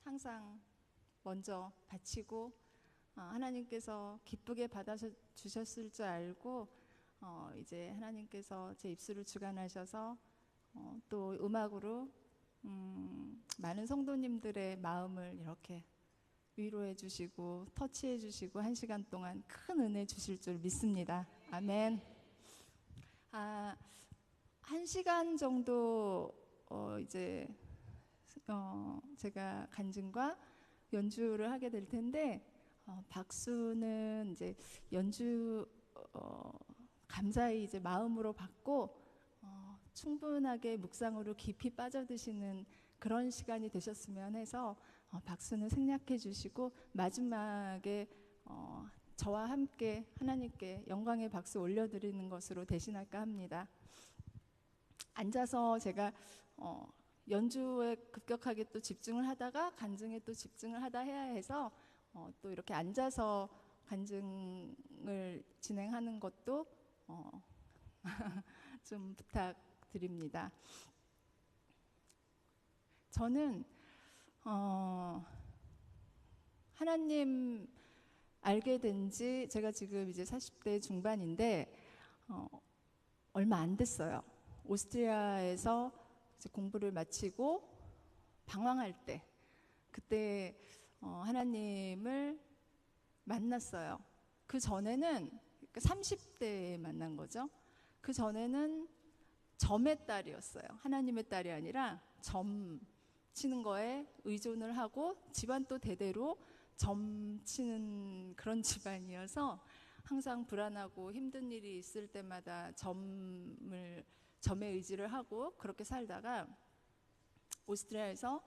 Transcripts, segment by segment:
항상 먼저 바치고 하나님께서 기쁘게 받아주셨을 줄 알고 이제 하나님께서 제 입술을 주관하셔서 또 음악으로 많은 성도님들의 마음을 이렇게 위로해 주시고 터치해 주시고 한 시간 동안 큰 은혜 주실 줄 믿습니다. 아멘. 한 시간 정도 이제 제가 간증과 연주를 하게 될 텐데 박수는 이제 연주 감사히 이제 마음으로 받고 충분하게 묵상으로 깊이 빠져드시는 그런 시간이 되셨으면 해서 박수는 생략해 주시고 마지막에 저와 함께 하나님께 영광의 박수 올려드리는 것으로 대신할까 합니다. 앉아서 제가 연주에 급격하게 또 집중을 하다가 간증에 또 집중을 하다 해야 해서 또 이렇게 앉아서 간증을 진행하는 것도 좀 부탁드립니다. 저는 하나님 알게 된 지 제가 지금 이제 40대 중반인데 얼마 안 됐어요. 오스트리아에서 이제 공부를 마치고 방황할 때 그때 하나님을 만났어요. 그 전에는 30대에 만난 거죠. 그 전에는 점의 딸이었어요. 하나님의 딸이 아니라 점 치는 거에 의존을 하고 집안도 대대로 점 치는 그런 집안이어서 항상 불안하고 힘든 일이 있을 때마다 점에 의지를 하고 그렇게 살다가 오스트리아에서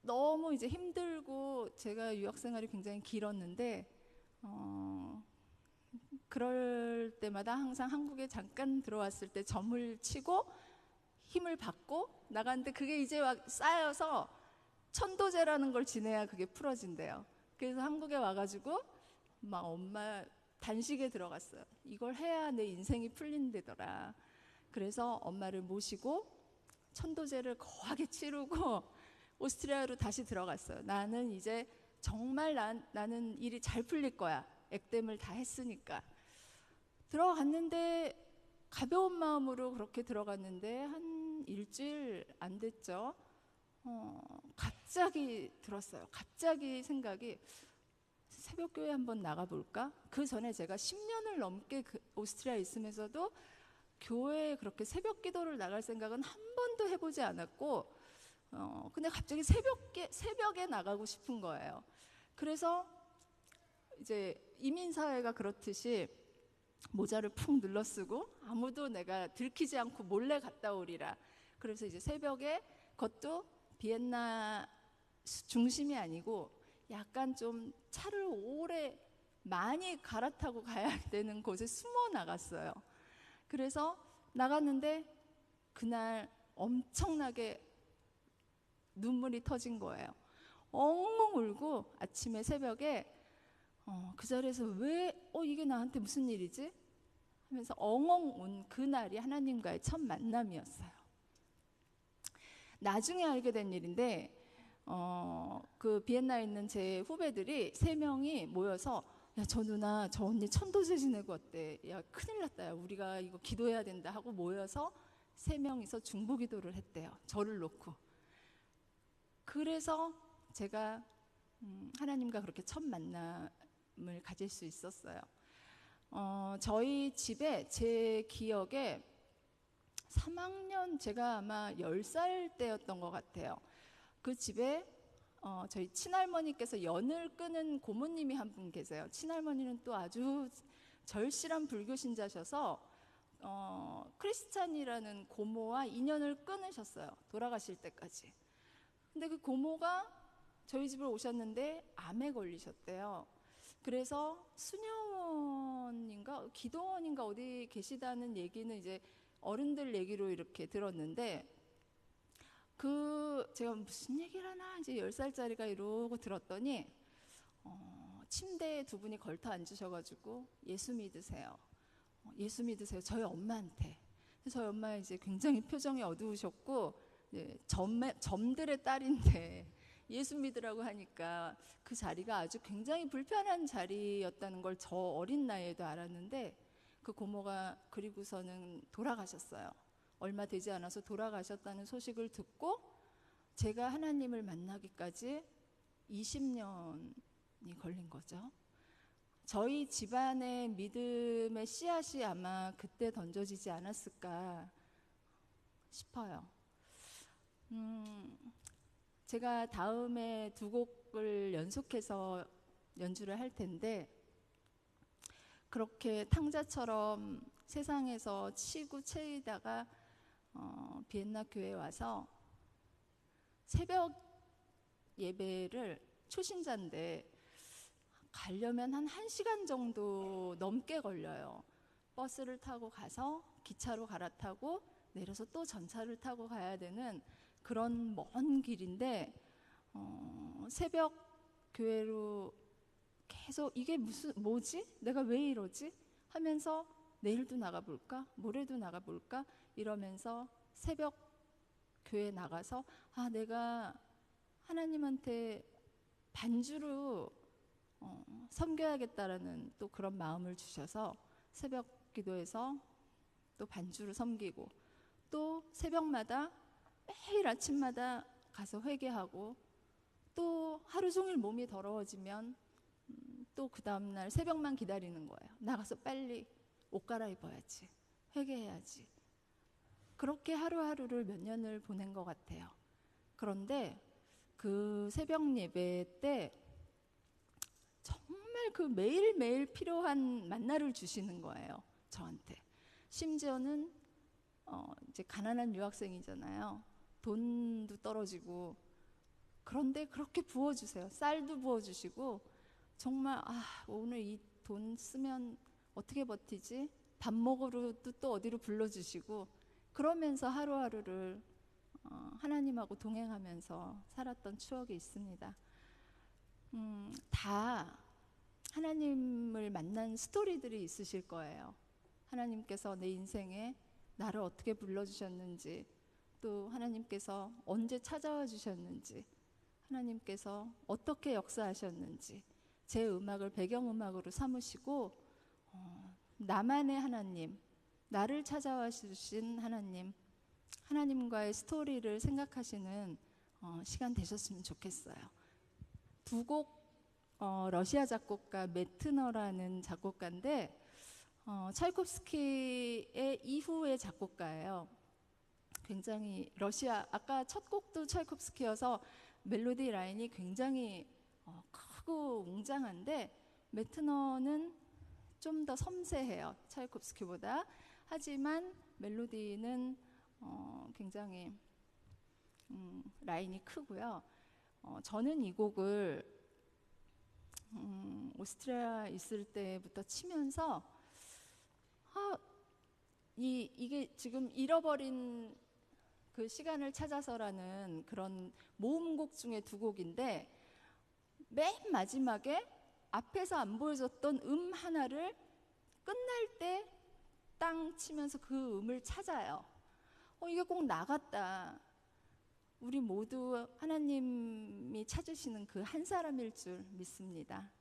너무 이제 힘들고 제가 유학 생활이 굉장히 길었는데 그럴 때마다 항상 한국에 잠깐 들어왔을 때 점을 치고 힘을 받고 나갔는데 그게 이제 막 쌓여서 천도제라는 걸 지내야 그게 풀어진대요. 그래서 한국에 와가지고 막 엄마 단식에 들어갔어요. 이걸 해야 내 인생이 풀린다더라. 그래서 엄마를 모시고 천도제를 거하게 치르고 오스트리아로 다시 들어갔어요. 나는 이제 정말 나는 일이 잘 풀릴 거야. 액땜을 다 했으니까. 들어갔는데 가벼운 마음으로 그렇게 들어갔는데 한 일주일 안 됐죠. 갑자기 들었어요. 갑자기 생각이 새벽교회 한번 나가볼까? 그 전에 제가 10년을 넘게 오스트리아에 있으면서도 교회에 그렇게 새벽 기도를 나갈 생각은 한 번도 해보지 않았고 근데 갑자기 새벽에 나가고 싶은 거예요. 그래서 이제 이민사회가 그렇듯이 모자를 푹 눌러쓰고 아무도 내가 들키지 않고 몰래 갔다 오리라. 그래서 이제 새벽에 그것도 비엔나 중심이 아니고 약간 좀 차를 오래 많이 갈아타고 가야 되는 곳에 숨어 나갔어요. 그래서 나갔는데 그날 엄청나게 눈물이 터진 거예요. 엉엉 울고 아침에 새벽에 그 자리에서 왜 이게 나한테 무슨 일이지? 하면서 엉엉 운 그날이 하나님과의 첫 만남이었어요. 나중에 알게 된 일인데 그 비엔나에 있는 제 후배들이 3명이 모여서 야, 저 누나 저 언니 천도제 지내고 왔대. 야, 큰일 났다. 야, 우리가 이거 기도해야 된다 하고 모여서 3명이서 중보기도를 했대요. 저를 놓고. 그래서 제가 하나님과 그렇게 첫 만남을 가질 수 있었어요. 저희 집에 제 기억에 3학년 제가 아마 10살 때였던 것 같아요. 그 집에 저희 친할머니께서 연을 끄는 고모님이 한 분 계세요. 친할머니는 또 아주 절실한 불교 신자셔서 크리스찬이라는 고모와 인연을 끊으셨어요. 돌아가실 때까지. 근데 그 고모가 저희 집을 오셨는데 암에 걸리셨대요. 그래서 수녀원인가 기도원인가 어디 계시다는 얘기는 이제 어른들 얘기로 이렇게 들었는데 제가 무슨 얘기를 하나 이제 10살짜리가 이러고 들었더니 침대에 2분이 걸터 앉으셔가지고 예수 믿으세요. 예수 믿으세요. 저희 엄마한테. 저희 엄마 이제 굉장히 표정이 어두우셨고 점들의 딸인데 예수 믿으라고 하니까 그 자리가 아주 굉장히 불편한 자리였다는 걸 저 어린 나이에도 알았는데, 그 고모가 그리고서는 돌아가셨어요. 얼마 되지 않아서 돌아가셨다는 소식을 듣고 제가 하나님을 만나기까지 20년이 걸린 거죠. 저희 집안의 믿음의 씨앗이 아마 그때 던져지지 않았을까 싶어요. 제가 다음에 두 곡을 연속해서 연주를 할 텐데, 그렇게 탕자처럼 세상에서 치고 채이다가 비엔나 교회에 와서 새벽 예배를, 초신자인데 가려면 한 1시간 정도 넘게 걸려요. 버스를 타고 가서 기차로 갈아타고 내려서 또 전차를 타고 가야 되는 그런 먼 길인데, 새벽 교회로 계속 이게 뭐지? 내가 왜 이러지? 하면서 내일도 나가볼까? 모레도 나가볼까? 이러면서 새벽 교회 나가서 내가 하나님한테 반주로 섬겨야겠다라는 또 그런 마음을 주셔서 새벽 기도에서 또 반주로 섬기고, 또 새벽마다 매일 아침마다 가서 회개하고, 또 하루 종일 몸이 더러워지면 또 그 다음날 새벽만 기다리는 거예요. 나가서 빨리 옷 갈아입어야지, 회개해야지. 그렇게 하루하루를 몇 년을 보낸 것 같아요. 그런데 그 새벽 예배 때 정말 그 매일매일 필요한 만나를 주시는 거예요, 저한테. 심지어는 이제 가난한 유학생이잖아요. 돈도 떨어지고, 그런데 그렇게 부어주세요. 쌀도 부어주시고, 정말 오늘 이 돈 쓰면 어떻게 버티지? 밥 먹으러도 또 어디로 불러주시고, 그러면서 하루하루를 하나님하고 동행하면서 살았던 추억이 있습니다. 다 하나님을 만난 스토리들이 있으실 거예요. 하나님께서 내 인생에 나를 어떻게 불러주셨는지, 또 하나님께서 언제 찾아와 주셨는지, 하나님께서 어떻게 역사하셨는지, 제 음악을 배경음악으로 삼으시고 나만의 하나님, 나를 찾아와 주신 하나님, 하나님과의 스토리를 생각하시는 시간 되셨으면 좋겠어요. 두 곡 러시아 작곡가 메트너라는 작곡가인데, 차이콥스키의 이후의 작곡가예요. 굉장히 아까 첫 곡도 차이콥스키여서 멜로디 라인이 굉장히 크고 웅장한데, 메트너는 좀 더 섬세해요, 차이콥스키보다. 하지만 멜로디는 굉장히 라인이 크고요. 저는 이 곡을 오스트리아 있을 때부터 치면서 이게 지금 잃어버린 그 시간을 찾아서라는 그런 모음곡 중에 두 곡인데, 맨 마지막에 앞에서 안 보여줬던 하나를 끝날 때 땅 치면서 그 음을 찾아요. 이게 꼭 나갔다. 우리 모두 하나님이 찾으시는 그 한 사람일 줄 믿습니다.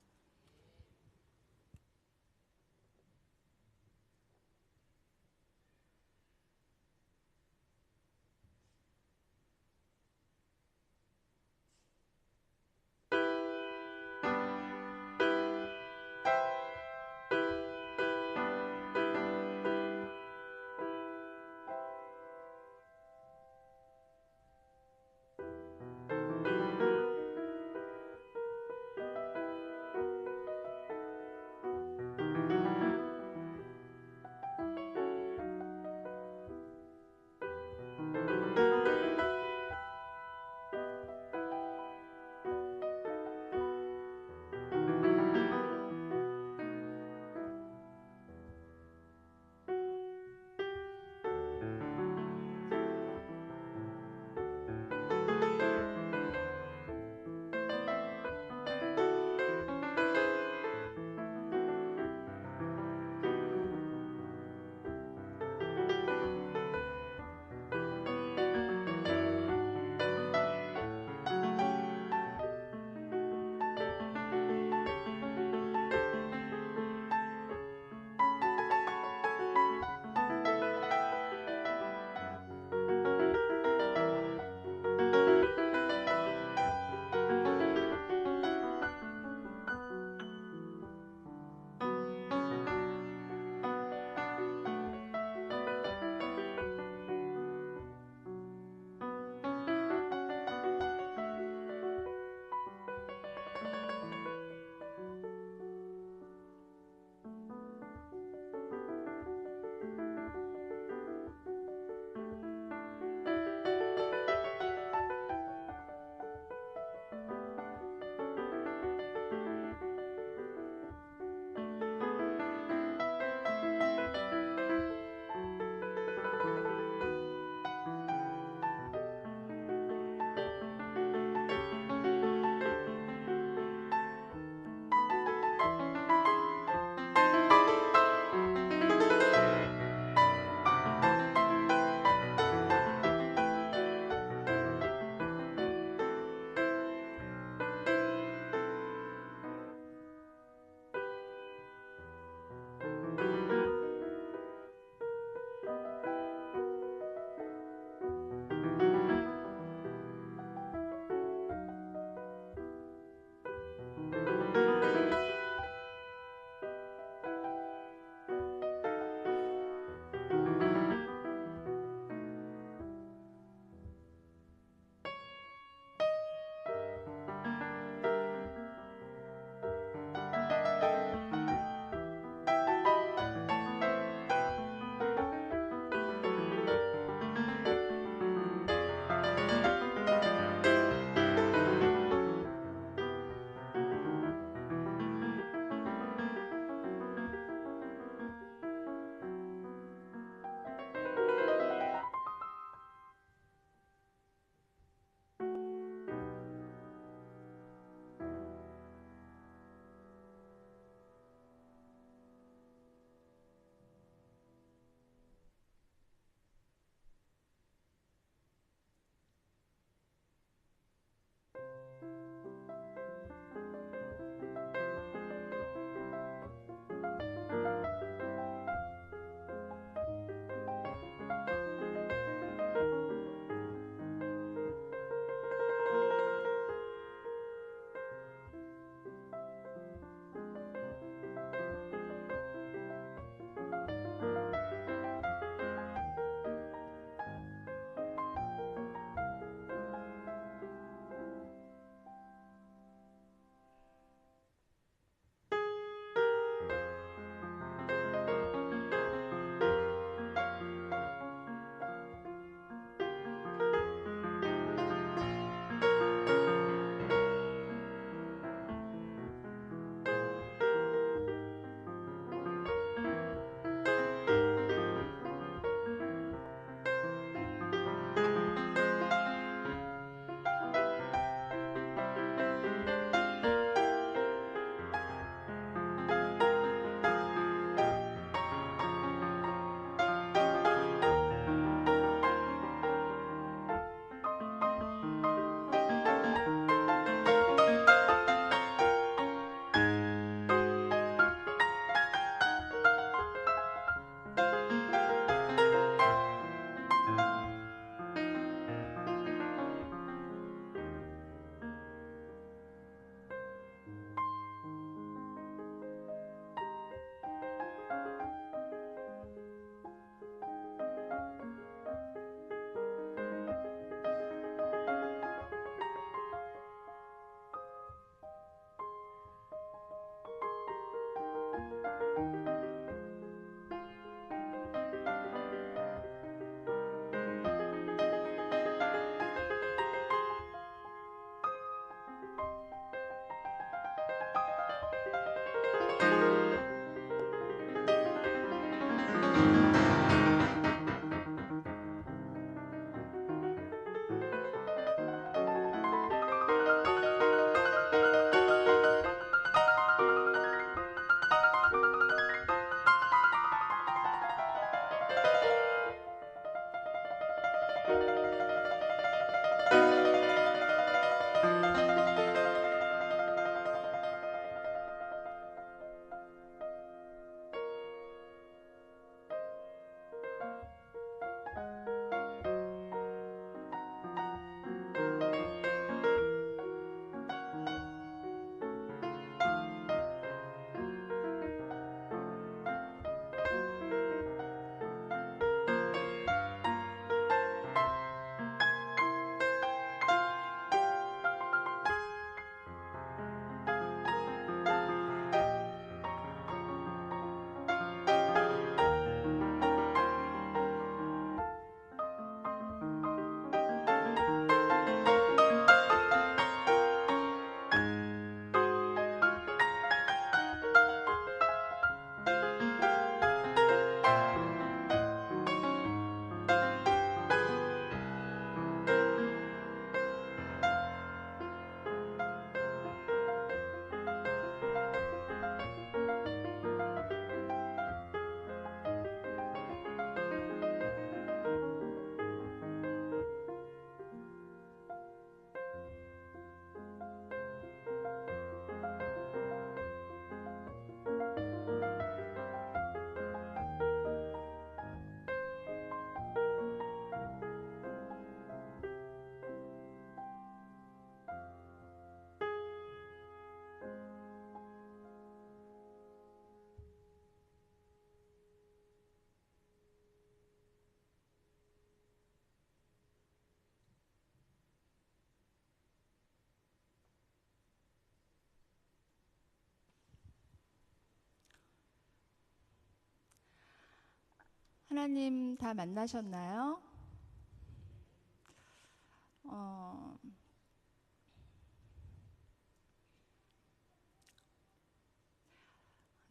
하나님 다 만나셨나요?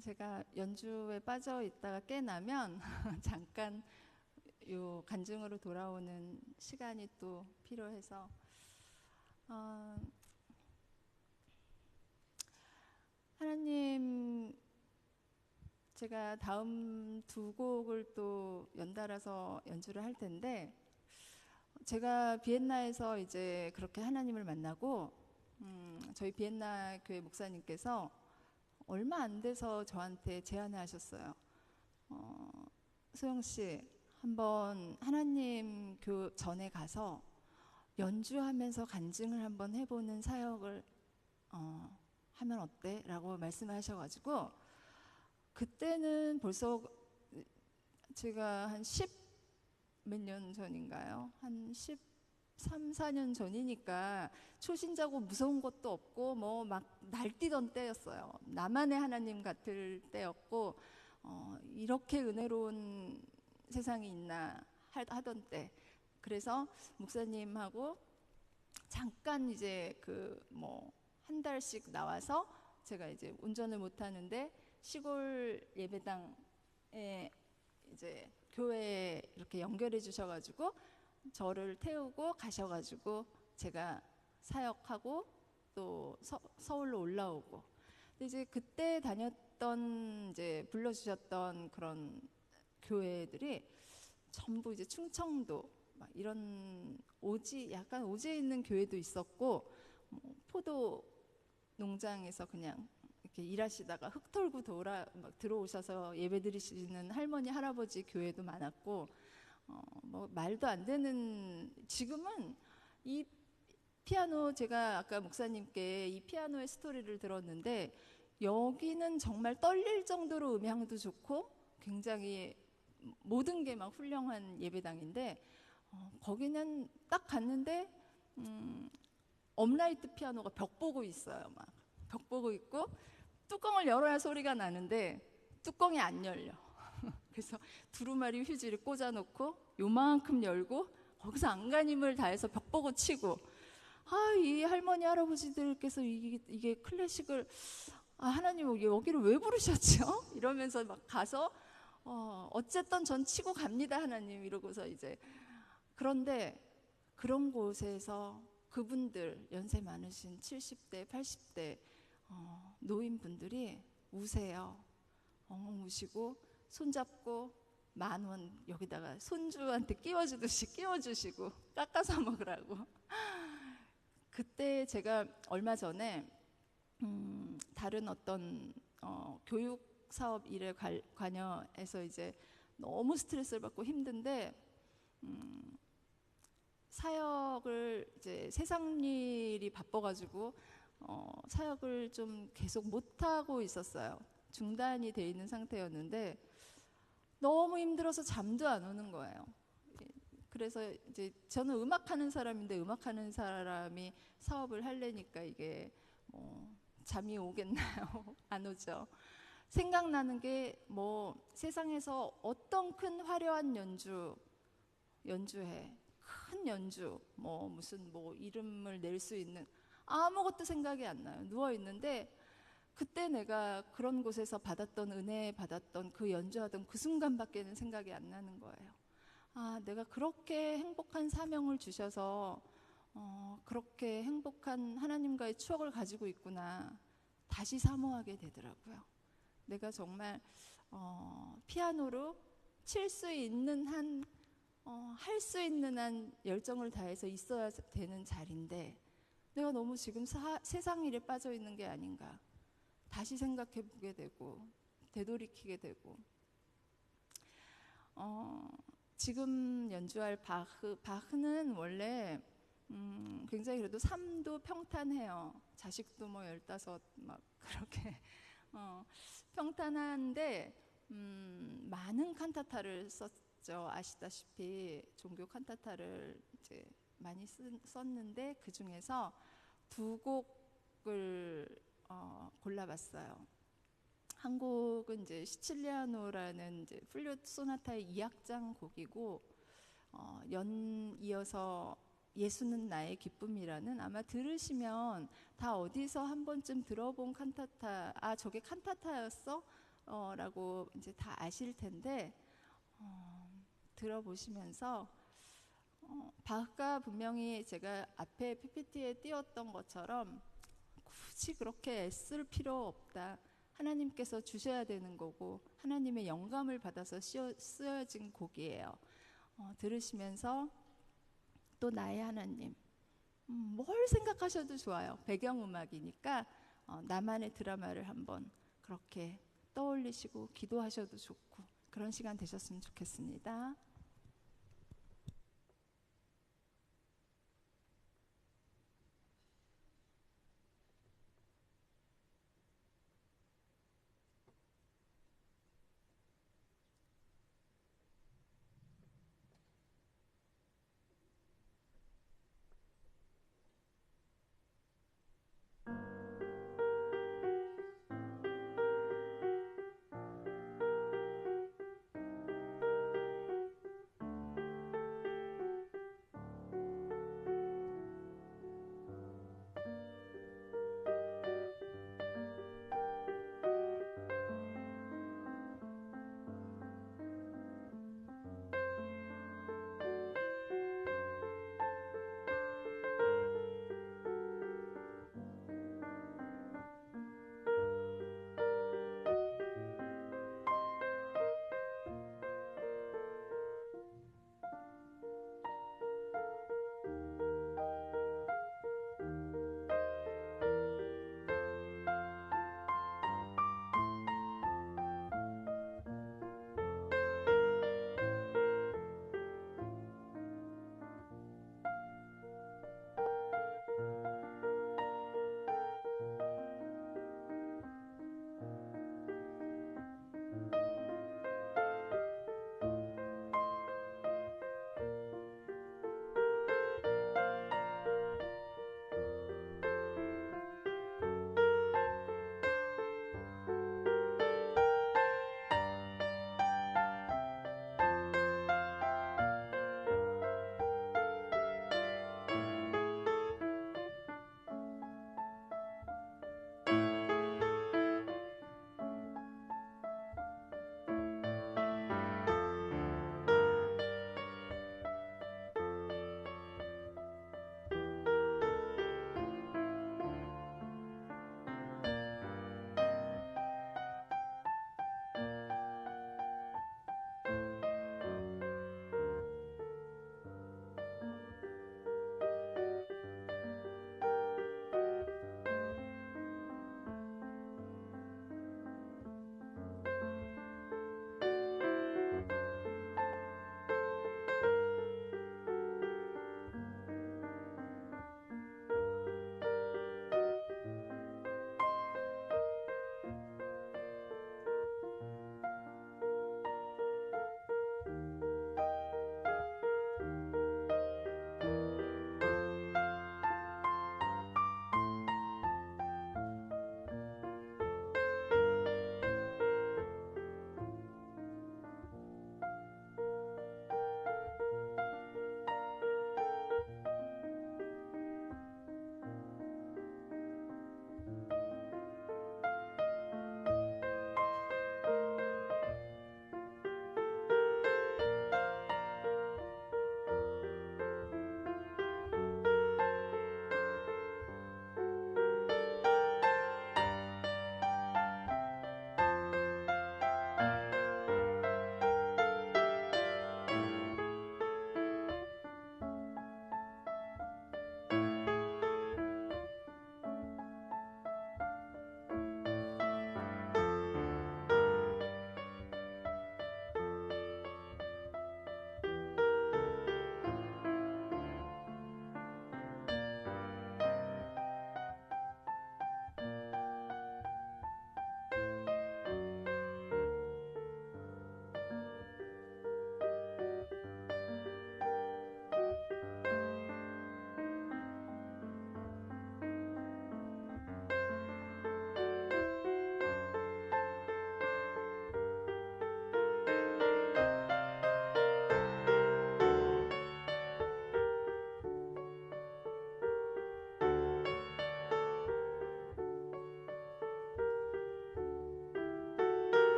제가 연주에 빠져 있다가 깨나면 잠깐 요 간증으로 돌아오는 시간이 또 필요해서 하나님, 제가 다음 두 곡을 또 연달아서 연주를 할 텐데, 제가 비엔나에서 이제 그렇게 하나님을 만나고 저희 비엔나 교회 목사님께서 얼마 안 돼서 저한테 제안을 하셨어요. 소영 씨, 한번 하나님 전에 가서 연주하면서 간증을 한번 해보는 사역을 하면 어때? 라고 말씀을 하셔가지고, 그때는 벌써 제가 한 10몇 년 전인가요? 한 13, 14년 전이니까 초신자고 무서운 것도 없고 뭐 막 날뛰던 때였어요. 나만의 하나님 같을 때였고, 이렇게 은혜로운 세상이 있나 하던 때. 그래서 목사님하고 잠깐 이제 한 달씩 나와서, 제가 이제 운전을 못 하는데 시골 예배당에 이제 교회에 이렇게 연결해 주셔가지고 저를 태우고 가셔가지고 제가 사역하고 또 서울로 올라오고. 근데 이제 그때 다녔던, 이제 불러주셨던 그런 교회들이 전부 이제 충청도 막 이런 약간 오지에 있는 교회도 있었고, 포도 농장에서 그냥 이렇게 일하시다가 흙 털고 막 들어오셔서 예배 드리시는 할머니 할아버지 교회도 많았고, 뭐 말도 안 되는. 지금은 이 피아노, 제가 아까 목사님께 이 피아노의 스토리를 들었는데, 여기는 정말 떨릴 정도로 음향도 좋고 굉장히 모든 게 막 훌륭한 예배당인데, 거기는 딱 갔는데 업라이트 피아노가 벽 보고 있어요. 막 벽 보고 있고, 뚜껑을 열어야 소리가 나는데 뚜껑이 안 열려. 그래서 두루마리 휴지를 꽂아놓고 요만큼 열고 거기서 안간힘을 다해서 벽 보고 치고, 이 할머니 할아버지들께서 이게 클래식을, 하나님 여기를 왜 부르셨죠? 이러면서 막 가서 어쨌든 전 치고 갑니다 하나님, 이러고서 이제. 그런데 그런 곳에서 그분들, 연세 많으신 70대 80대 노인분들이 우세요. 엉엉 우시고 손잡고 10,000원 여기다가 손주한테 끼워주듯이 끼워주시고 깎아서 먹으라고. 그때 제가 얼마 전에 다른 어떤 교육 사업 일에 관여해서 이제 너무 스트레스를 받고 힘든데, 사역을 이제 세상 일이 바빠가지고 사역을 좀 계속 못하고 있었어요. 중단이 돼 있는 상태였는데 너무 힘들어서 잠도 안 오는 거예요. 그래서 이제 저는 음악하는 사람인데, 음악하는 사람이 사업을 하려니까 이게 잠이 오겠나요? 안 오죠. 생각나는 게 세상에서 어떤 큰 화려한 연주회, 큰 연주, 무슨 이름을 낼 수 있는, 아무것도 생각이 안 나요. 누워 있는데 그때 내가 그런 곳에서 받았던 은혜, 받았던 그 연주하던 그 순간밖에는 생각이 안 나는 거예요. 내가 그렇게 행복한 사명을 주셔서 그렇게 행복한 하나님과의 추억을 가지고 있구나, 다시 사모하게 되더라고요. 내가 정말 피아노로 칠 수 있는 한, 할 수 있는 한 열정을 다해서 있어야 되는 자리인데, 내가 너무 지금 세상 일에 빠져 있는 게 아닌가 다시 생각해 보게 되고 되돌이키게 되고. 지금 연주할 바흐는 원래 굉장히 그래도 삶도 평탄해요. 자식도 15 막 그렇게 평탄한데, 많은 칸타타를 썼죠. 아시다시피 종교 칸타타를 이제 많이 썼는데, 그 중에서 두 곡을 골라봤어요. 한 곡은 이제 시칠리아노라는 이제 플룻 소나타의 2악장 곡이고 이어서 예수는 나의 기쁨이라는, 아마 들으시면 다 어디서 한 번쯤 들어본 칸타타, 아 저게 칸타타였어? 라고 이제 다 아실 텐데, 들어보시면서 바흐가 분명히 제가 앞에 PPT에 띄웠던 것처럼 굳이 그렇게 애쓸 필요 없다. 하나님께서 주셔야 되는 거고 하나님의 영감을 받아서 쓰여진 곡이에요. 들으시면서 또 나의 하나님, 뭘 생각하셔도 좋아요. 배경음악이니까 나만의 드라마를 한번 그렇게 떠올리시고 기도하셔도 좋고 그런 시간 되셨으면 좋겠습니다.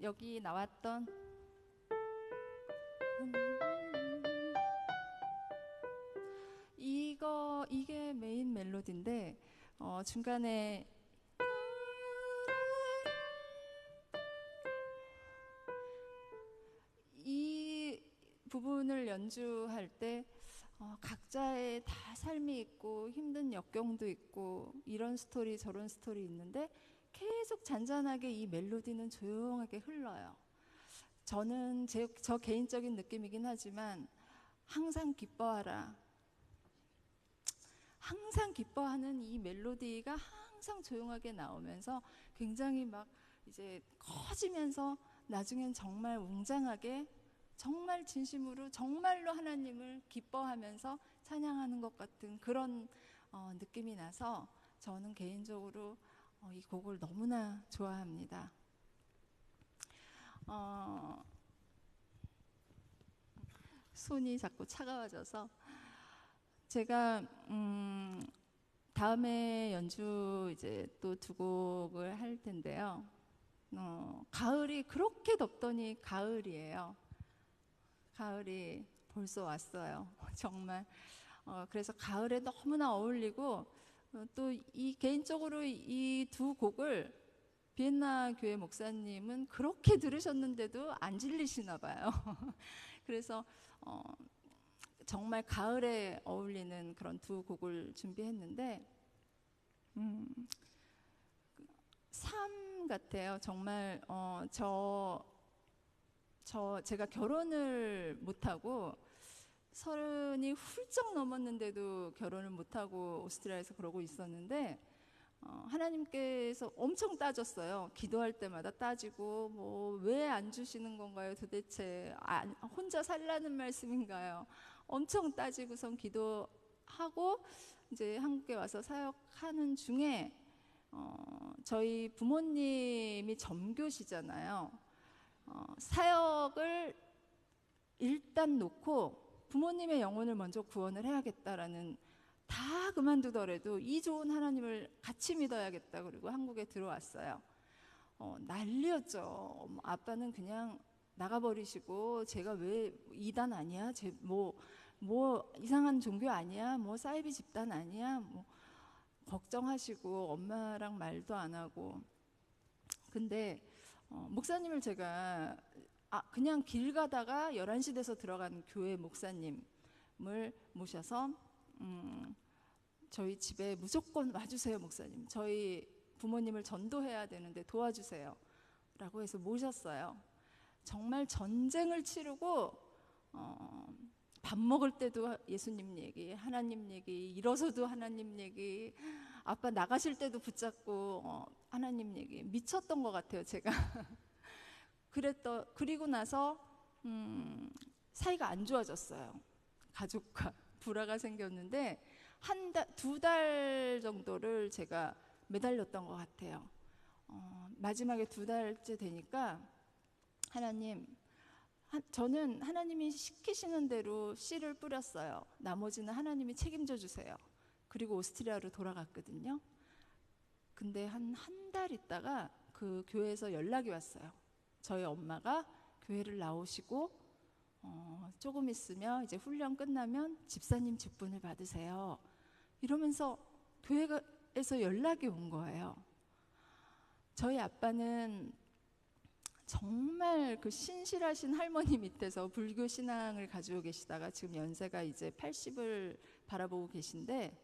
여기 나왔던 이게 메인 멜로디인데 중간에 이 부분을 연주할 때 각자의 다 삶이 있고 힘든 역경도 있고 이런 스토리 저런 스토리 있는데 계속 잔잔하게 이 멜로디는 조용하게 흘러요. 저는 저 개인적인 느낌이긴 하지만 항상 기뻐하라, 항상 기뻐하는 이 멜로디가 항상 조용하게 나오면서 굉장히 막 이제 커지면서 나중엔 정말 웅장하게 정말 진심으로 정말로 하나님을 기뻐하면서 찬양하는 것 같은 그런 느낌이 나서 저는 개인적으로 이 곡을 너무나 좋아합니다. 손이 자꾸 차가워져서 제가 다음에 연주 이제 또 두 곡을 할 텐데요. 가을이 그렇게 덥더니 가을이에요. 가을이 벌써 왔어요. 정말 그래서 가을에 너무나 어울리고 또 이 개인적으로 이 두 곡을 비엔나 교회 목사님은 그렇게 들으셨는데도 안 질리시나 봐요. 그래서 정말 가을에 어울리는 그런 두 곡을 준비했는데 삶 같아요. 정말 제가 결혼을 못하고 30이 훌쩍 넘었는데도 결혼을 못하고 오스트리아에서 그러고 있었는데 하나님께서 엄청 따졌어요. 기도할 때마다 따지고 뭐 왜 안 주시는 건가요? 도대체 혼자 살라는 말씀인가요? 엄청 따지고선 기도하고 이제 한국에 와서 사역하는 중에 저희 부모님이 점교시잖아요. 사역을 일단 놓고 부모님의 영혼을 먼저 구원을 해야겠다라는, 다 그만두더라도 이 좋은 하나님을 같이 믿어야겠다. 그리고 한국에 들어왔어요. 난리였죠. 아빠는 그냥 나가버리시고 제가 왜 이단 아니야? 뭐 이상한 종교 아니야? 뭐 사이비 집단 아니야? 뭐 걱정하시고 엄마랑 말도 안 하고. 근데 목사님을 제가 그냥 길 가다가 11시 돼서 들어간 교회 목사님을 모셔서 저희 집에 무조건 와주세요. 목사님, 저희 부모님을 전도해야 되는데 도와주세요 라고 해서 모셨어요. 정말 전쟁을 치르고 밥 먹을 때도 예수님 얘기, 하나님 얘기, 일어서도 하나님 얘기, 아빠 나가실 때도 붙잡고 하나님 얘기, 미쳤던 것 같아요 제가. 그리고 나서 사이가 안 좋아졌어요. 가족과 불화가 생겼는데 두 달 정도를 제가 매달렸던 것 같아요. 마지막에 2달째 되니까 저는 하나님이 시키시는 대로 씨를 뿌렸어요. 나머지는 하나님이 책임져 주세요. 그리고 오스트리아로 돌아갔거든요. 근데 한 달 있다가 그 교회에서 연락이 왔어요. 저희 엄마가 교회를 나오시고 조금 있으면 이제 훈련 끝나면 집사님 직분을 받으세요. 이러면서 교회에서 연락이 온 거예요. 저희 아빠는 정말 그 신실하신 할머니 밑에서 불교 신앙을 가지고 계시다가 지금 연세가 이제 80을 바라보고 계신데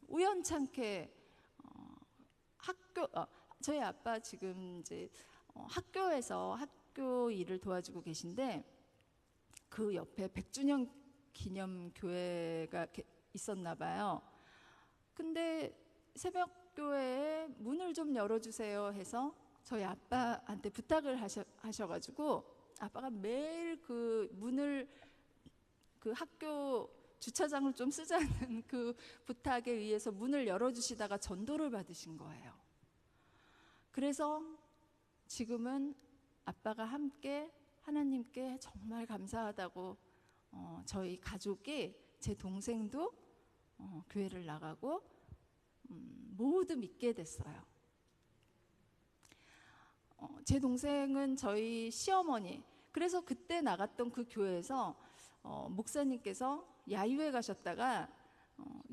우연찮게 저희 아빠 지금 이제 학교에서 학교 일을 도와주고 계신데 그 옆에 100주년 기념 교회가 있었나 봐요. 근데 새벽 교회에 문을 좀 열어주세요 해서 저희 아빠한테 부탁을 하셔가지고 아빠가 매일 그 문을, 그 학교 주차장을 좀 쓰자는 그 부탁에 의해서 문을 열어주시다가 전도를 받으신 거예요. 그래서 지금은 아빠가 함께 하나님께 정말 감사하다고 저희 가족이, 제 동생도 교회를 나가고 모두 믿게 됐어요. 제 동생은 저희 시어머니, 그래서 그때 나갔던 그 교회에서 목사님께서 야유회 가셨다가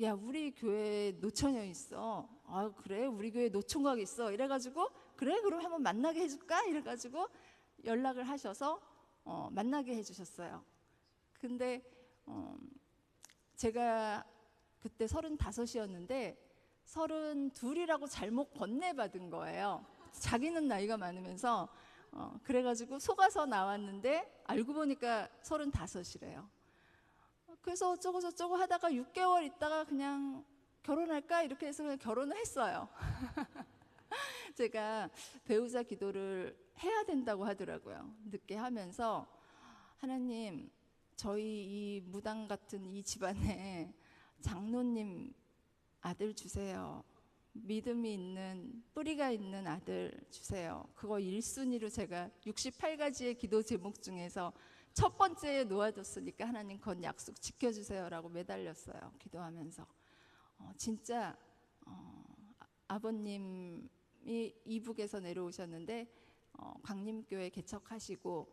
야, 우리 교회에 노처녀 있어. 아, 그래? 우리 교회에 노총각 있어. 이래가지고 그래? 그럼 한번 만나게 해줄까? 이래가지고 연락을 하셔서 만나게 해주셨어요. 근데 제가 그때 35이었는데 32이라고 잘못 건네받은 거예요. 자기는 나이가 많으면서 그래가지고 속아서 나왔는데 알고 보니까 35이래요. 그래서 어쩌고 저쩌고 하다가 6개월 있다가 그냥 결혼할까 이렇게 해서 그냥 결혼을 했어요. 제가 배우자 기도를 해야 된다고 하더라고요. 늦게 하면서 하나님, 저희 이 무당 같은 이 집안에 장로님 아들 주세요. 믿음이 있는, 뿌리가 있는 아들 주세요. 그거 1순위로 제가 68가지의 기도 제목 중에서 첫 번째에 놓아뒀으니까 하나님 그건 약속 지켜주세요라고 매달렸어요. 기도하면서 진짜 아버님이 이북에서 내려오셨는데 광림교회 개척하시고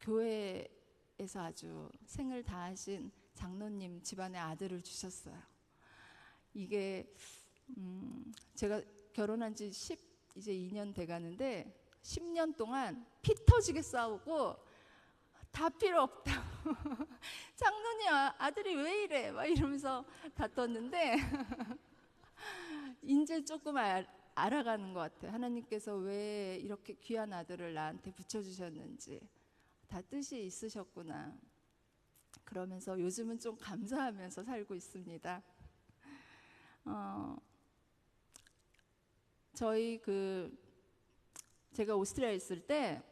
교회에서 아주 생을 다하신 장로님 집안의 아들을 주셨어요. 이게 제가 결혼한 지 이제 2년 돼가는데 10년 동안 피 터지게 싸우고 다 필요 없다고 장로님 아들이 왜 이래 막 이러면서 다퉜는데 이제 조금 알아가는 것 같아요. 하나님께서 왜 이렇게 귀한 아들을 나한테 붙여주셨는지 다 뜻이 있으셨구나. 그러면서 요즘은 좀 감사하면서 살고 있습니다. 저희 제가 오스트리아에 있을 때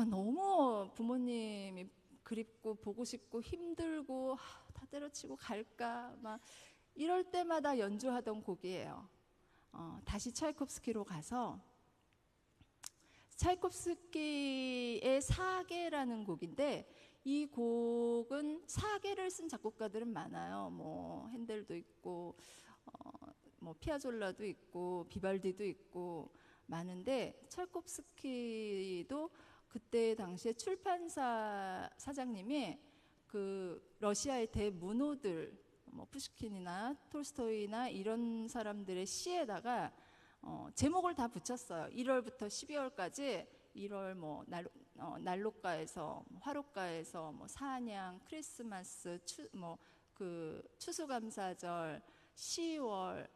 너무 부모님이 그립고 보고 싶고 힘들고 다 때려치고 갈까 막 이럴 때마다 연주하던 곡이에요. 다시 차이콥스키로 가서 차이콥스키의 사계라는 곡인데 이 곡은 사계를 쓴 작곡가들은 많아요. 뭐 핸델도 있고 뭐 피아졸라도 있고 비발디도 있고 많은데 차이콥스키도 그때 당시에 출판사 사장님이 그 러시아의 대문호들 뭐 푸시킨이나 톨스토이나 이런 사람들의 시에다가 제목을 다 붙였어요. 1월부터 12월까지 1월 뭐 난로가에서 화롯가에서 뭐 사냥, 크리스마스, 추수감사절, 10월,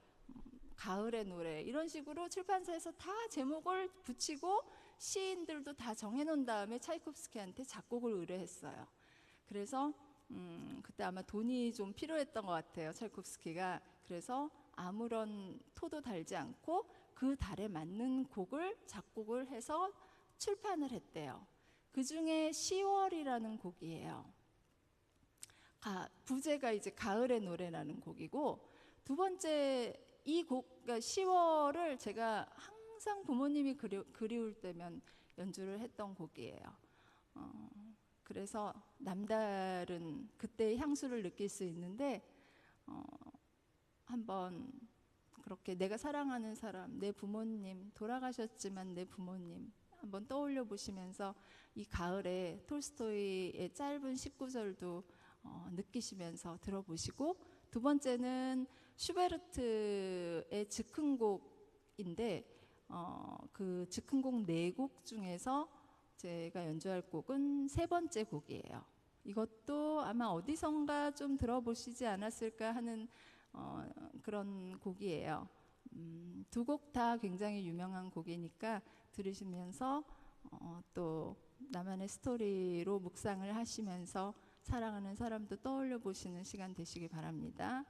가을의 노래 이런 식으로 출판사에서 다 제목을 붙이고 시인들도 다 정해놓은 다음에 차이콥스키한테 작곡을 의뢰했어요. 그래서 그때 아마 돈이 좀 필요했던 것 같아요. 차이콥스키가. 그래서 아무런 토도 달지 않고 그 달에 맞는 곡을 작곡을 해서 출판을 했대요. 그 중에 10월이라는 곡이에요. 부제가 이제 가을의 노래라는 곡이고 두 번째 이 곡, 그러니까 10월을 제가 항상 부모님이 그리울 때면 연주를 했던 곡이에요. 그래서 남다른 그때의 향수를 느낄 수 있는데 한번 그렇게 내가 사랑하는 사람, 내 부모님, 돌아가셨지만 내 부모님 한번 떠올려 보시면서 이 가을에 톨스토이의 짧은 19절도 느끼시면서 들어보시고 두 번째는 슈베르트의 즉흥곡인데 그 즉흥곡 4곡 중에서 제가 연주할 곡은 세 번째 곡이에요. 이것도 아마 어디선가 좀 들어보시지 않았을까 하는 그런 곡이에요. 두 곡 다 굉장히 유명한 곡이니까 들으시면서 또 나만의 스토리로 묵상을 하시면서 사랑하는 사람도 떠올려 보시는 시간 되시기 바랍니다.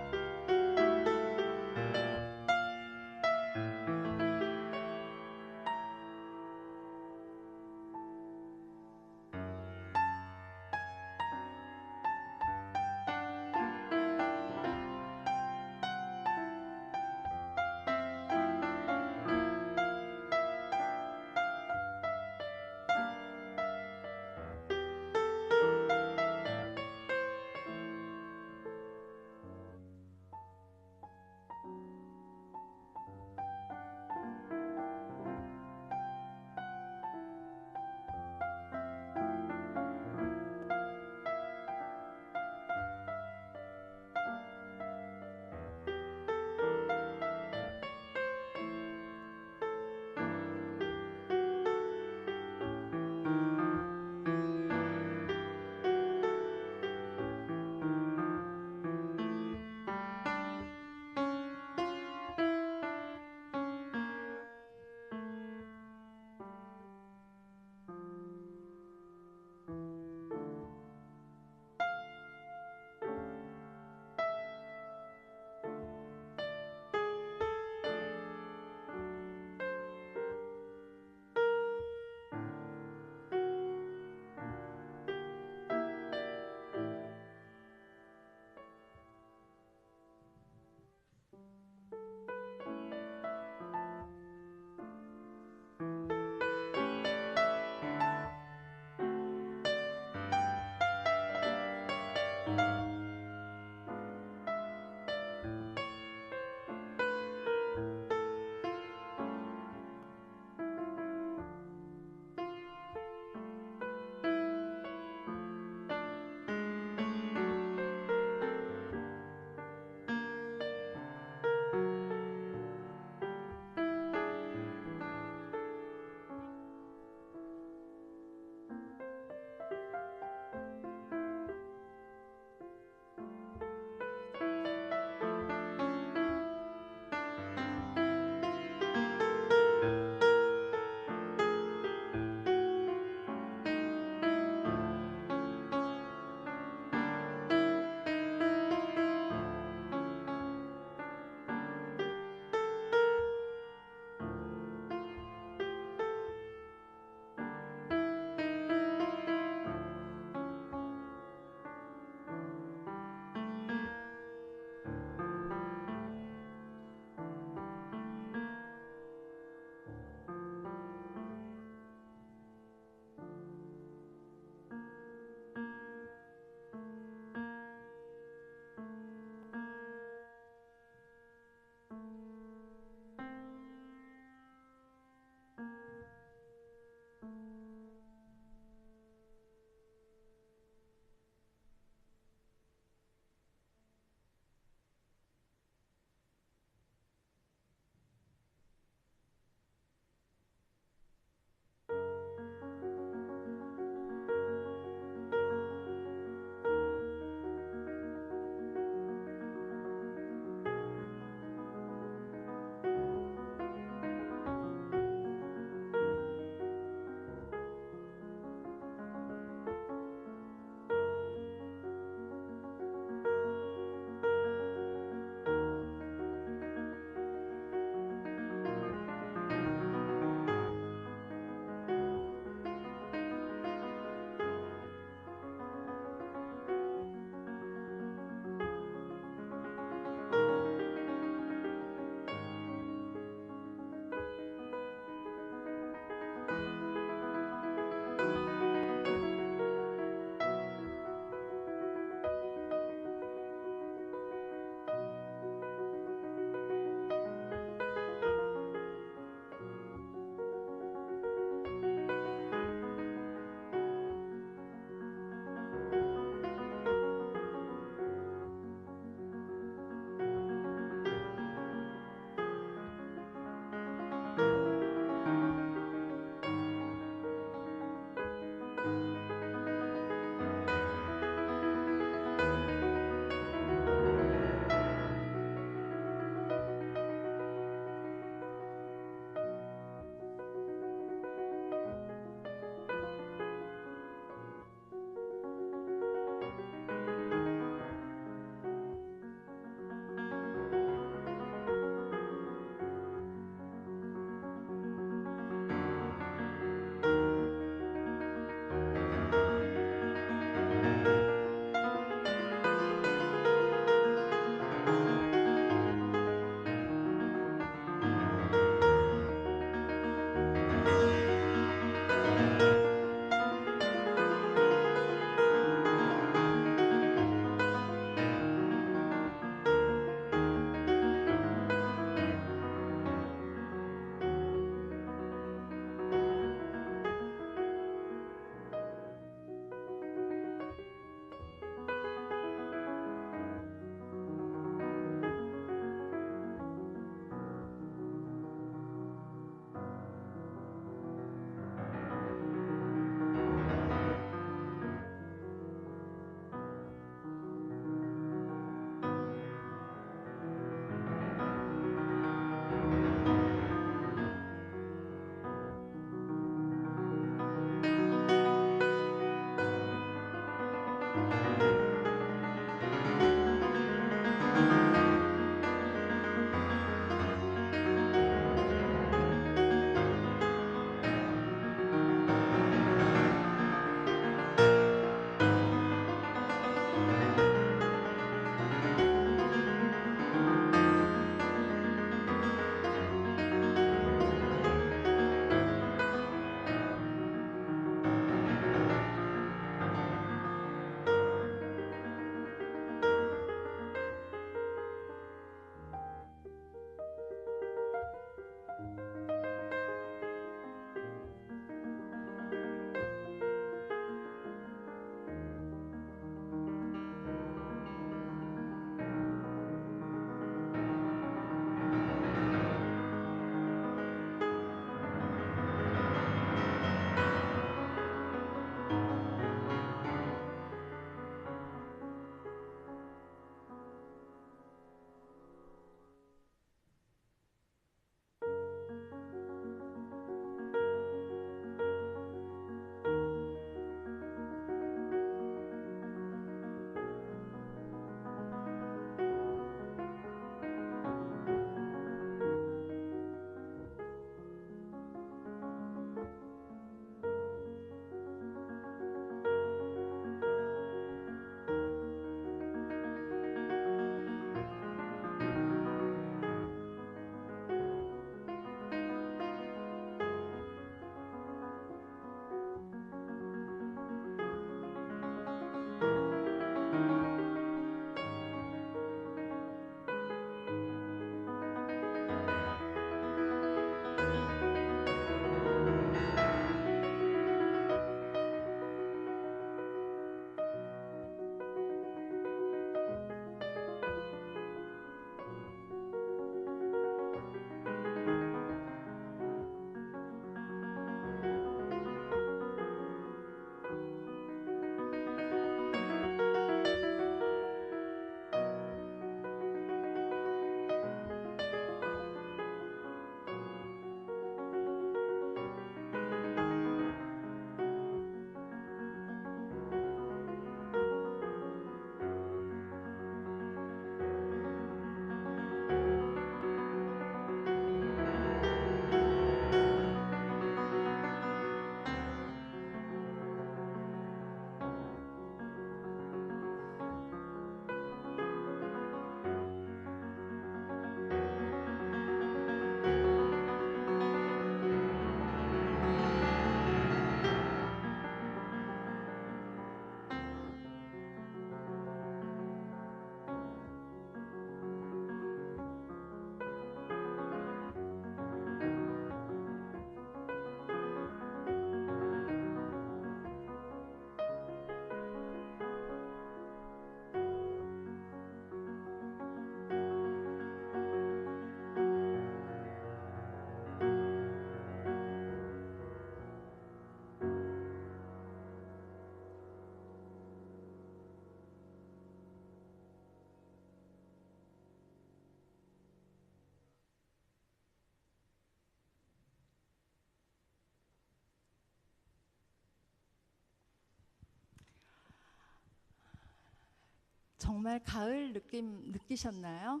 정말 가을 느낌 느끼셨나요?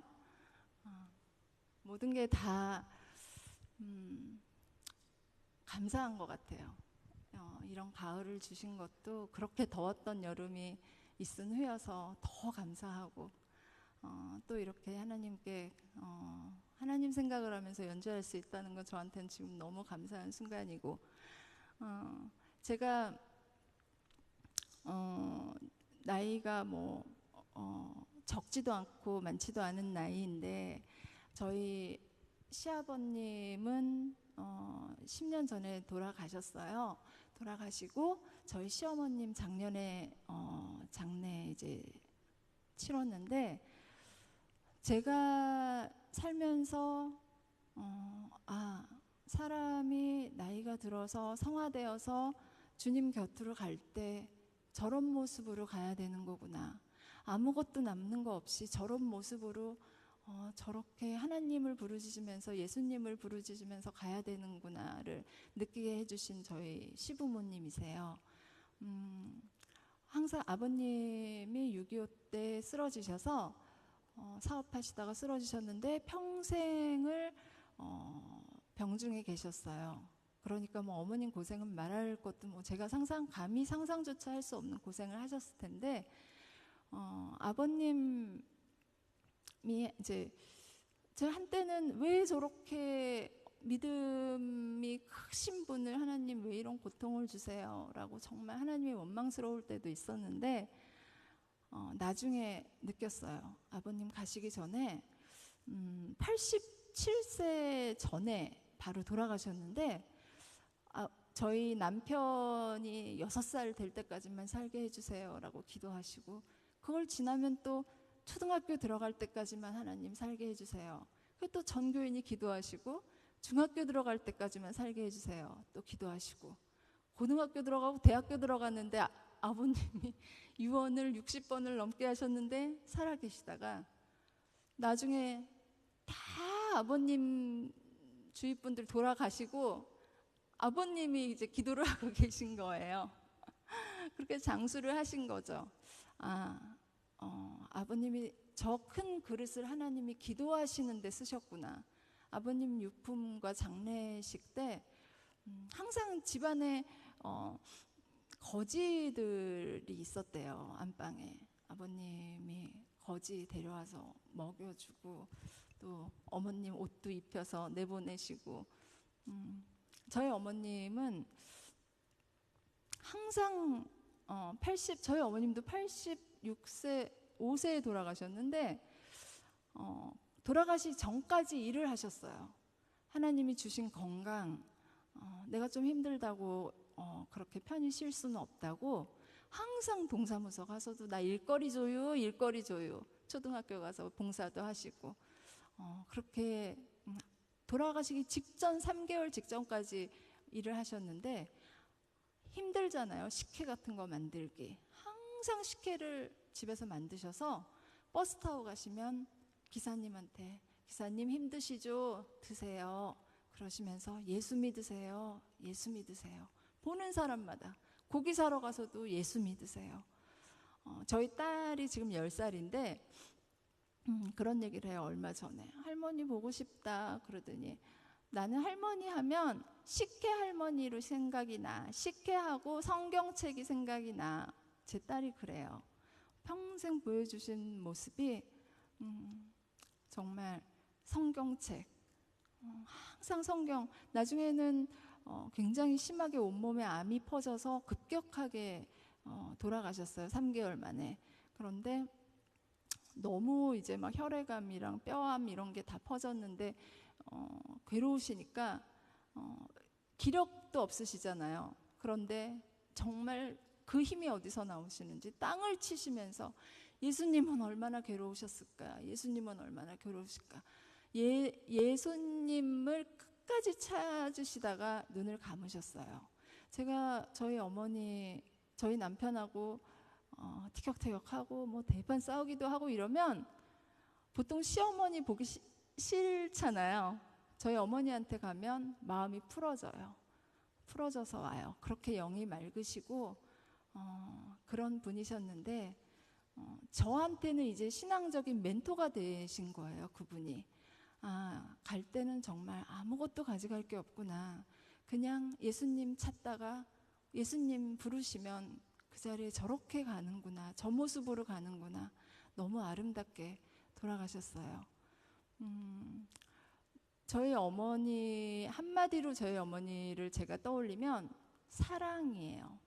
모든 게 다 감사한 것 같아요. 이런 가을을 주신 것도 그렇게 더웠던 여름이 있은 후여서 더 감사하고, 또 이렇게 하나님께 하나님 생각을 하면서 연주할 수 있다는 건 저한테는 지금 너무 감사한 순간이고, 제가 나이가 뭐 적지도 않고 많지도 않은 나이인데, 저희 시아버님은 10년 전에 돌아가셨어요. 돌아가시고 저희 시어머님 작년에 장례 이제 치렀는데, 제가 살면서 사람이 나이가 들어서 성화되어서 주님 곁으로 갈 때 저런 모습으로 가야 되는 거구나, 아무것도 남는 거 없이 저런 모습으로 저렇게 하나님을 부르짖으면서 예수님을 부르짖으면서 가야 되는구나를 느끼게 해주신 저희 시부모님이세요. 항상 아버님이 6.25 때 쓰러지셔서 사업하시다가 쓰러지셨는데 평생을 병중에 계셨어요. 그러니까 뭐 어머님 고생은 말할 것도 뭐 제가 감히 상상조차 할 수 없는 고생을 하셨을 텐데 아버님이 이제 제가 한때는 왜 저렇게 믿음이 크신 분을 하나님 왜 이런 고통을 주세요? 라고 정말 하나님이 원망스러울 때도 있었는데 나중에 느꼈어요. 아버님 가시기 전에 87세 전에 바로 돌아가셨는데 저희 남편이 6살 될 때까지만 살게 해주세요 라고 기도하시고 그걸 지나면 또 초등학교 들어갈 때까지만 하나님 살게 해주세요. 또 전교인이 기도하시고 중학교 들어갈 때까지만 살게 해주세요. 또 기도하시고 고등학교 들어가고 대학교 들어갔는데 아버님이 유언을 60번을 넘게 하셨는데 살아계시다가 나중에 다 아버님 주위 분들 돌아가시고 아버님이 이제 기도를 하고 계신 거예요. 그렇게 장수를 하신 거죠. 아버님이 저 큰 그릇을 하나님이 기도하시는데 쓰셨구나. 아버님 유품과 장례식 때 항상 집안에 거지들이 있었대요. 안방에 아버님이 거지 데려와서 먹여주고 또 어머님 옷도 입혀서 내보내시고 저희 어머님은 항상 저희 어머님도 86세 5세에 돌아가셨는데 돌아가시 전까지 일을 하셨어요. 하나님이 주신 건강 내가 좀 힘들다고 그렇게 편히 쉴 수는 없다고 항상 동사무소 가서도 나 일거리 줘요 일거리 줘요. 초등학교 가서 봉사도 하시고 그렇게 돌아가시기 직전 3개월 직전까지 일을 하셨는데 힘들잖아요. 식혜 같은 거 만들기. 항상 식혜를 집에서 만드셔서 버스 타고 가시면 기사님한테 기사님 힘드시죠? 드세요. 그러시면서 예수 믿으세요. 예수 믿으세요. 보는 사람마다 고기 사러 가서도 예수 믿으세요. 저희 딸이 지금 10살인데 그런 얘기를 해요. 얼마 전에 할머니 보고 싶다 그러더니 나는 할머니 하면 식혜 할머니로 생각이 나. 식혜하고 성경책이 생각이 나. 제 딸이 그래요. 평생 보여주신 모습이 정말 성경책 항상 성경. 나중에는 굉장히 심하게 온몸에 암이 퍼져서 급격하게 돌아가셨어요. 3개월 만에. 그런데 너무 이제 막 혈액암이랑 뼈암 이런 게 다 퍼졌는데 괴로우시니까 기력도 없으시잖아요. 그런데 정말 그 힘이 어디서 나오시는지 땅을 치시면서 예수님은 얼마나 괴로우셨을까? 예수님은 얼마나 괴로우실까? 예수님을 끝까지 찾으시다가 눈을 감으셨어요. 제가 저희 남편하고 티격태격하고 뭐 대판 싸우기도 하고 이러면 보통 시어머니 보기 싫잖아요. 저희 어머니한테 가면 마음이 풀어져서 와요. 그렇게 영이 맑으시고 그런 분이셨는데 저한테는 이제 신앙적인 멘토가 되신 거예요. 그분이. 갈 때는 정말 아무것도 가져갈 게 없구나. 그냥 예수님 찾다가 예수님 부르시면 그 자리에 저렇게 가는구나. 저 모습으로 가는구나. 너무 아름답게 돌아가셨어요. 저희 어머니 한마디로 저희 어머니를 제가 떠올리면 사랑이에요.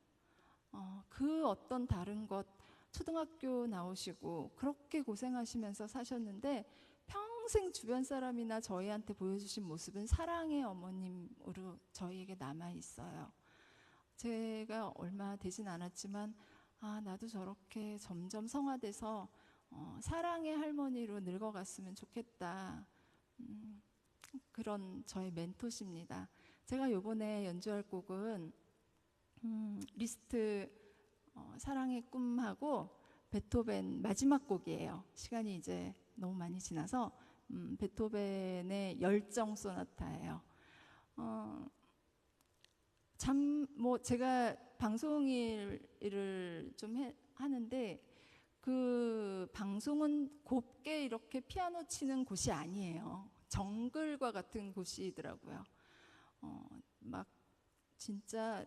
그 어떤 다른 것 초등학교 나오시고 그렇게 고생하시면서 사셨는데 평생 주변 사람이나 저희한테 보여주신 모습은 사랑의 어머님으로 저희에게 남아있어요. 제가 얼마 되진 않았지만 나도 저렇게 점점 성화돼서 사랑의 할머니로 늙어갔으면 좋겠다. 그런 저의 멘토십니다. 제가 이번에 연주할 곡은 리스트 사랑의 꿈하고 베토벤 마지막 곡이에요. 시간이 이제 너무 많이 지나서 베토벤의 열정 소나타예요. 참 뭐 제가 방송 일을 좀 하는데 그 방송은 곱게 이렇게 피아노 치는 곳이 아니에요. 정글과 같은 곳이더라고요. 막 진짜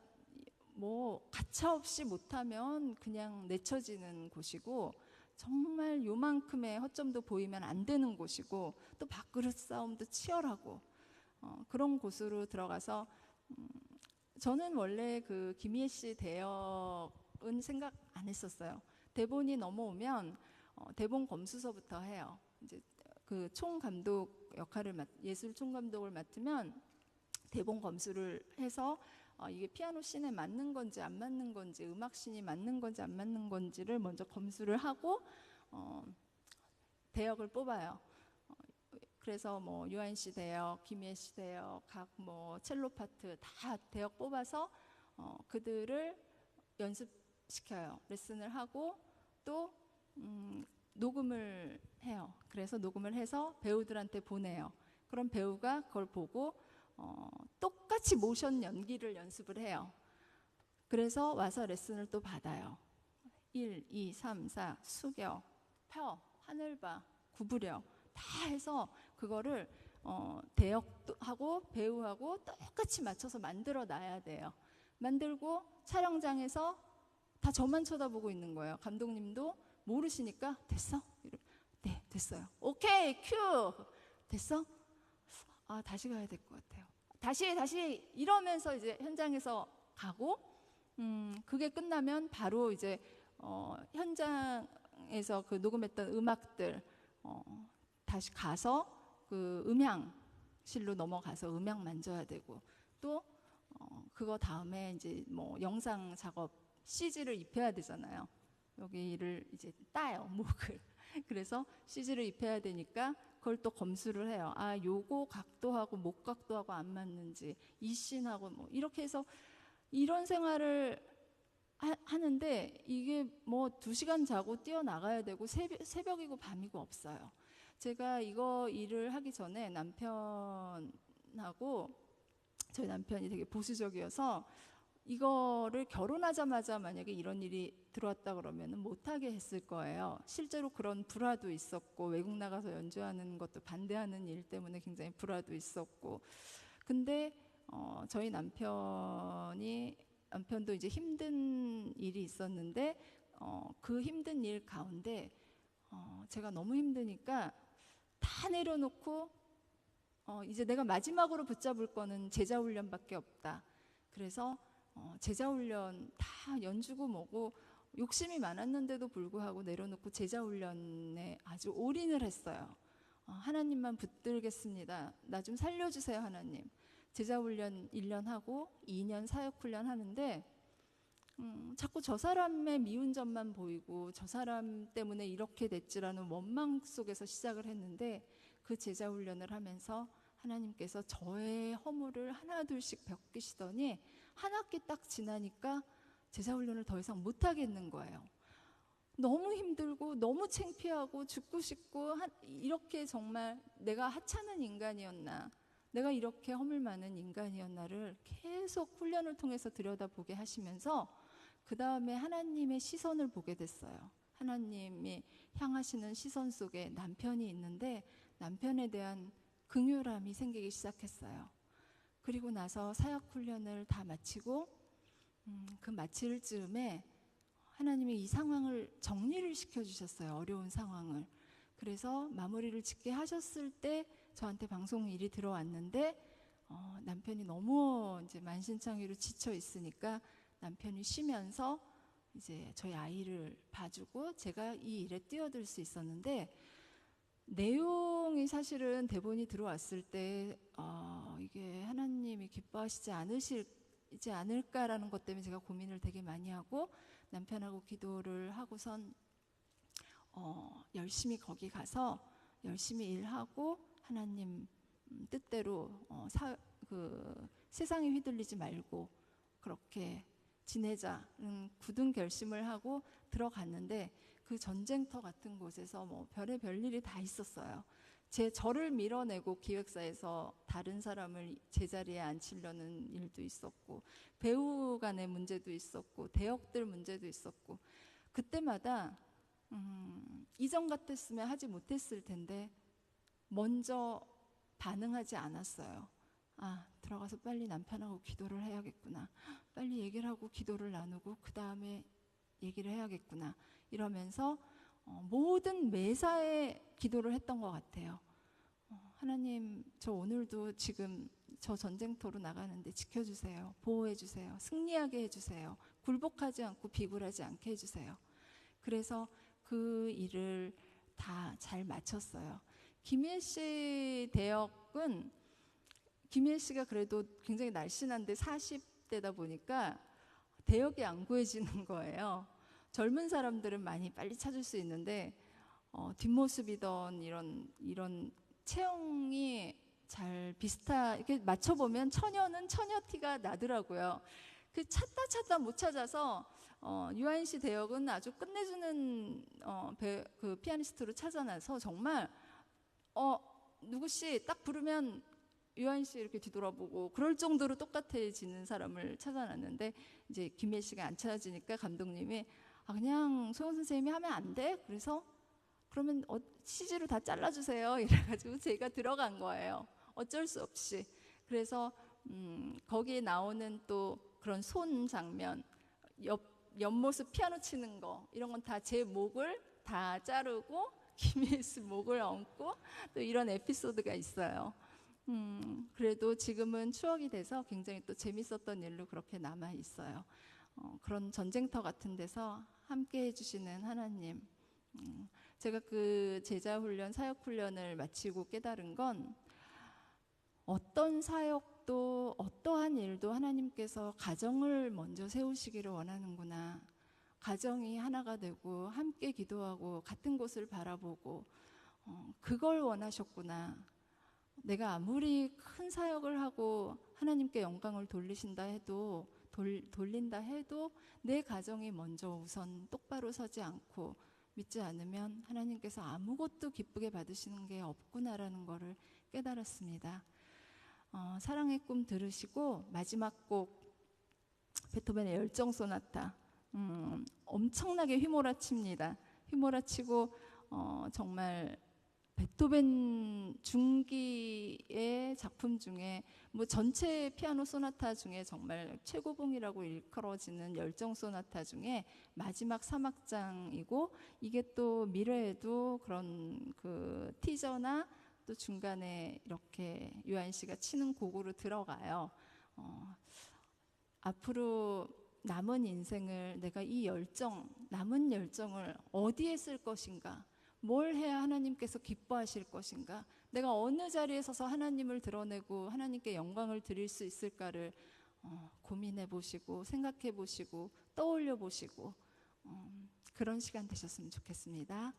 뭐 가차없이 못하면 그냥 내쳐지는 곳이고, 정말 요만큼의 허점도 보이면 안 되는 곳이고, 또 밥그릇 싸움도 치열하고, 그런 곳으로 들어가서 저는 원래 그 김희애 씨 대역은 생각 안 했었어요. 대본이 넘어오면 대본 검수서부터 해요. 이제 그 총감독 역할을 예술 총감독을 맡으면 대본 검수를 해서 이게 피아노 씬에 맞는 건지 안 맞는 건지, 음악 씬이 맞는 건지 안 맞는 건지를 먼저 검수를 하고 대역을 뽑아요. 그래서 뭐 유한 씨 대역, 김희애 씨 대역, 각 뭐 첼로 파트 다 대역 뽑아서 그들을 연습시켜요. 레슨을 하고 또 녹음을 해요. 그래서 녹음을 해서 배우들한테 보내요. 그럼 배우가 그걸 보고 똑같이 모션 연기를 연습을 해요. 그래서 와서 레슨을 또 받아요. 1, 2, 3, 4 숙여, 펴, 하늘 봐, 구부려 다 해서 그거를 대역하고 배우하고 똑같이 맞춰서 만들어 놔야 돼요. 만들고 촬영장에서 다 저만 쳐다보고 있는 거예요. 감독님도 모르시니까 됐어? 네, 됐어요. 오케이, 큐! 됐어? 아, 다시 가야 될 것 같아요. 다시 이러면서 이제 현장에서 가고, 그게 끝나면 바로 이제 현장에서 그 녹음했던 음악들 다시 가서 그 음향실로 넘어가서 음향 만져야 되고, 또 그거 다음에 이제 뭐 영상 작업 CG를 입혀야 되잖아요. 여기를 이제 따요, 목을. 그래서 CG를 입혀야 되니까 그걸 또 검수를 해요. 아, 요거 각도하고 목 각도하고 안 맞는지, 이 씬하고 뭐 이렇게 해서 이런 생활을 하는데, 이게 뭐 2시간 자고 뛰어나가야 되고 새벽이고 밤이고 없어요. 제가 이거 일을 하기 전에 남편하고, 저희 남편이 되게 보수적이어서 이거를 결혼하자마자 만약에 이런 일이 들어왔다 그러면 못하게 했을 거예요. 실제로 그런 불화도 있었고, 외국 나가서 연주하는 것도 반대하는 일 때문에 굉장히 불화도 있었고, 근데 저희 남편도 이제 힘든 일이 있었는데 그 힘든 일 가운데 제가 너무 힘드니까 다 내려놓고 이제 내가 마지막으로 붙잡을 거는 제자 훈련밖에 없다. 그래서 제자 훈련 다 연주고 뭐고 욕심이 많았는데도 불구하고 내려놓고 제자 훈련에 아주 올인을 했어요. 하나님만 붙들겠습니다. 나 좀 살려주세요, 하나님. 제자 훈련 1년 하고 2년 사역 훈련 하는데 자꾸 저 사람의 미운 점만 보이고 저 사람 때문에 이렇게 됐지라는 원망 속에서 시작을 했는데, 그 제자 훈련을 하면서 하나님께서 저의 허물을 하나둘씩 벗기시더니 한 학기 딱 지나니까 제자 훈련을 더 이상 못 하겠는 거예요. 너무 힘들고 너무 창피하고 죽고 싶고, 이렇게 정말 내가 하찮은 인간이었나, 내가 이렇게 허물 많은 인간이었나를 계속 훈련을 통해서 들여다보게 하시면서 그 다음에 하나님의 시선을 보게 됐어요. 하나님이 향하시는 시선 속에 남편이 있는데 남편에 대한 긍휼함이 생기기 시작했어요. 그리고 나서 사역 훈련을 다 마치고 그 마칠 즈음에 하나님이 이 상황을 정리를 시켜주셨어요. 어려운 상황을. 그래서 마무리를 짓게 하셨을 때 저한테 방송 일이 들어왔는데 남편이 너무 이제 만신창이로 지쳐 있으니까 남편이 쉬면서 이제 저희 아이를 봐주고 제가 이 일에 뛰어들 수 있었는데, 내용이 사실은 대본이 들어왔을 때 이게 하나님이 기뻐하시지 않을까라는 것 때문에 제가 고민을 되게 많이 하고 남편하고 기도를 하고선 열심히 거기 가서 열심히 일하고 하나님 뜻대로 세상에 휘둘리지 말고 그렇게 지내자는 굳은 결심을 하고 들어갔는데, 그 전쟁터 같은 곳에서 뭐 별의별 일이 다 있었어요. 저를 밀어내고 기획사에서 다른 사람을 제자리에 앉히려는 일도 있었고, 배우 간의 문제도 있었고, 대역들 문제도 있었고, 그때마다 이전 같았으면 하지 못했을 텐데 먼저 반응하지 않았어요. 아, 들어가서 빨리 남편하고 기도를 해야겠구나. 빨리 얘기를 하고 기도를 나누고 그 다음에 얘기를 해야겠구나. 이러면서 모든 매사에 기도를 했던 것 같아요. 하나님, 저 오늘도 지금 저 전쟁터로 나가는데 지켜주세요. 보호해주세요. 승리하게 해주세요. 굴복하지 않고 비굴하지 않게 해주세요. 그래서 그 일을 다 잘 마쳤어요. 김일 씨 대역은, 김일 씨가 그래도 굉장히 날씬한데 40대다 보니까 대역이 안 구해지는 거예요. 젊은 사람들은 많이 빨리 찾을 수 있는데 뒷모습이던 이런 체형이 잘 이렇게 맞춰보면 처녀는 처녀 티가 나더라고요. 그 찾다 못 찾아서 유아인 씨 대역은 아주 끝내주는 그 피아니스트로 찾아나서 정말 누구씨 딱 부르면 유아인 씨 이렇게 뒤돌아보고 그럴 정도로 똑같아지는 사람을 찾아놨는데, 이제 김혜 씨가 안 찾아지니까 감독님이 그냥 소영 선생님이 하면 안 돼? 그래서 그러면 CG로 다 잘라주세요. 이래가지고 제가 들어간 거예요. 어쩔 수 없이. 그래서 거기에 나오는 또 그런 손 장면, 옆모습 피아노 치는 거, 이런 건 다 제 목을 다 자르고 김혜수 씨 목을 얹고 또 이런 에피소드가 있어요. 그래도 지금은 추억이 돼서 굉장히 또 재밌었던 일로 그렇게 남아 있어요. 그런 전쟁터 같은 데서 함께 해주시는 하나님. 제가 그 제자 훈련, 사역 훈련을 마치고 깨달은 건, 어떤 사역도 어떠한 일도 하나님께서 가정을 먼저 세우시기를 원하는구나. 가정이 하나가 되고 함께 기도하고 같은 곳을 바라보고 그걸 원하셨구나. 내가 아무리 큰 사역을 하고 하나님께 영광을 돌린다 해도 내 가정이 먼저 우선 똑바로 서지 않고 믿지 않으면 하나님께서 아무것도 기쁘게 받으시는 게 없구나라는 것을 깨달았습니다. 사랑의 꿈 들으시고 마지막 곡 베토벤의 열정 소나타, 엄청나게 휘몰아칩니다. 휘몰아치고 정말 베토벤 중기의 작품 중에 전체 피아노 소나타 중에 정말 최고봉이라고 일컬어지는 열정 소나타 중에 마지막 3악장이고, 이게 또 미래에도 그런 그 티저나 또 중간에 이렇게 유아인 씨가 치는 곡으로 들어가요. 앞으로 남은 인생을 내가 이 남은 열정을 어디에 쓸 것인가? 뭘 해야 하나님께서 기뻐하실 것인가? 내가 어느 자리에 서서 하나님을 드러내고 하나님께 영광을 드릴 수 있을까를 고민해 보시고 생각해 보시고 떠올려 보시고 그런 시간 되셨으면 좋겠습니다.